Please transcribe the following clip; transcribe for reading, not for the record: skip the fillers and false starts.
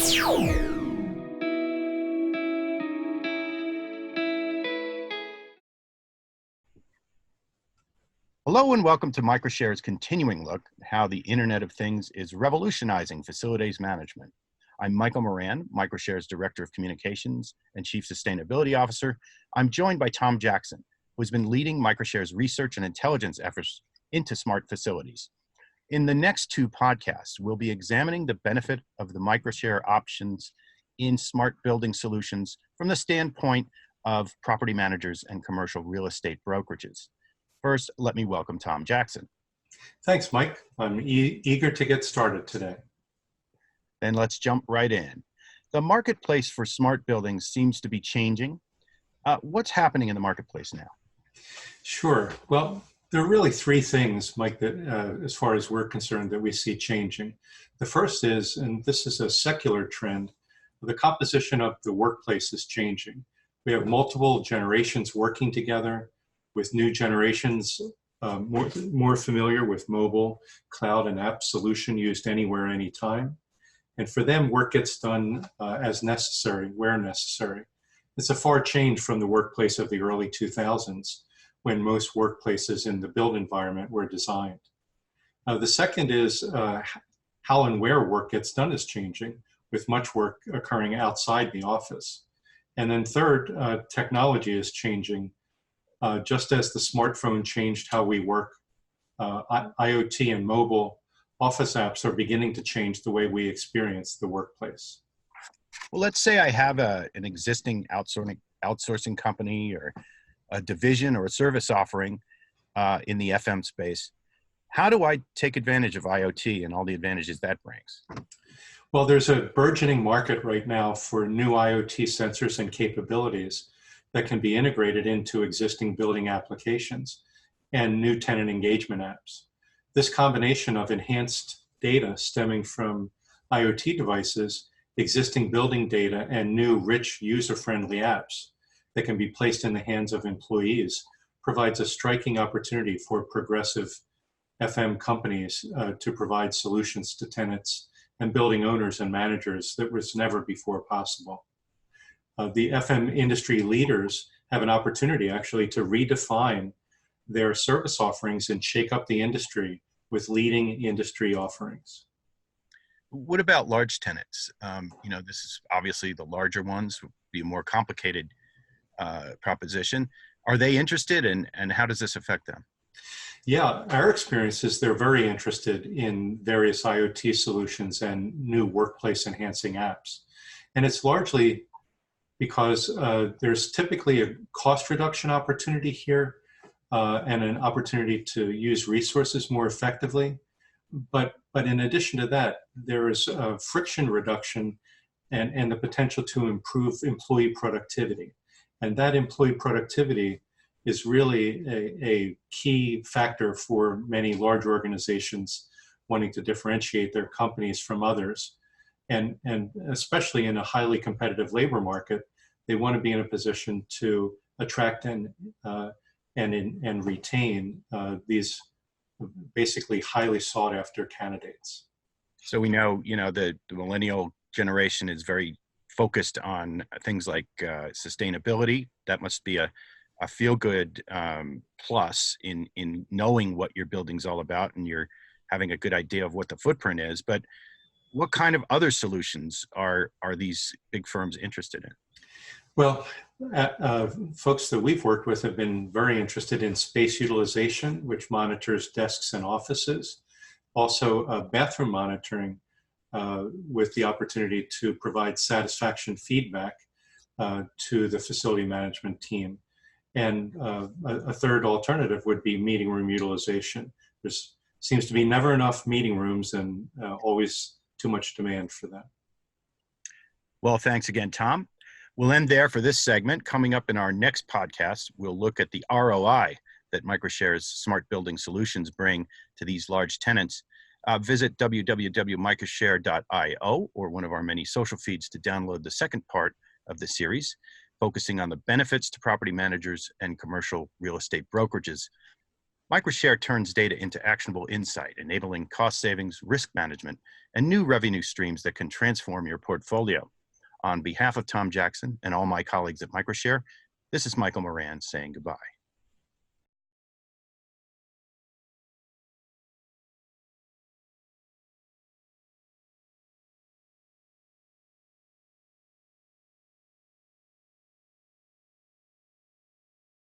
Hello and welcome to Microshare's continuing look at how the Internet of Things is revolutionizing facilities management. I'm Michael Moran, Microshare's Director of Communications and Chief Sustainability Officer. I'm joined by Tom Jackson, who has been leading Microshare's research and intelligence efforts into smart facilities. In the next two podcasts, we'll be examining the benefit of the Microshare options in smart building solutions from the standpoint of property managers and commercial real estate brokerages. First, let me welcome Tom Jackson. Thanks, Mike. I'm eager to get started today. Then let's jump right in. The marketplace for smart buildings seems to be changing. What's happening in the marketplace now? Sure. Well, there are really three things, Mike, that as far as we're concerned, that we see changing. The first is, and this is a secular trend, the composition of the workplace is changing. We have multiple generations working together, with new generations more familiar with mobile, cloud, and app solution used anywhere, anytime. And for them, work gets done as necessary, where necessary. It's a far change from the workplace of the early 2000s, when most workplaces in the built environment were designed. The second is how and where work gets done is changing, with much work occurring outside the office. And then third, technology is changing. Just as the smartphone changed how we work, IoT and mobile office apps are beginning to change the way we experience the workplace. Well, let's say I have an existing outsourcing company or a division or a service offering in the FM space. How do I take advantage of IoT and all the advantages that brings? Well, there's a burgeoning market right now for new IoT sensors and capabilities that can be integrated into existing building applications and new tenant engagement apps. This combination of enhanced data stemming from IoT devices, existing building data, and new rich user-friendly apps that can be placed in the hands of employees provides a striking opportunity for progressive FM companies to provide solutions to tenants and building owners and managers that was never before possible. The FM industry leaders have an opportunity actually to redefine their service offerings and shake up the industry with leading industry offerings. What about large tenants? This is obviously the larger ones would be a more complicated proposition. Are they interested, and how does this affect them? Yeah, our experience is they're very interested in various IoT solutions and new workplace enhancing apps. And it's largely because there's typically a cost reduction opportunity here and an opportunity to use resources more effectively. But in addition to that, there is a friction reduction and the potential to improve employee productivity. And that employee productivity is really a key factor for many large organizations wanting to differentiate their companies from others. And especially in a highly competitive labor market, they want to be in a position to attract and retain these basically highly sought after candidates. So we know, the millennial generation is very focused on things like sustainability. That must be a feel-good plus in knowing what your building's all about, and you're having a good idea of what the footprint is. But what kind of other solutions are these big firms interested in? Well, folks that we've worked with have been very interested in space utilization, which monitors desks and offices. Also, bathroom monitoring with the opportunity to provide satisfaction feedback to the facility management team. And a third alternative would be meeting room utilization. There seems to be never enough meeting rooms and always too much demand for that. Well, thanks again, Tom. We'll end there for this segment. Coming up in our next podcast, we'll look at the ROI that Microshare's smart building solutions bring to these large tenants. Visit www.microshare.io or one of our many social feeds to download the second part of the series, focusing on the benefits to property managers and commercial real estate brokerages. Microshare turns data into actionable insight, enabling cost savings, risk management, and new revenue streams that can transform your portfolio. On behalf of Tom Jackson and all my colleagues at Microshare, this is Michael Moran saying goodbye.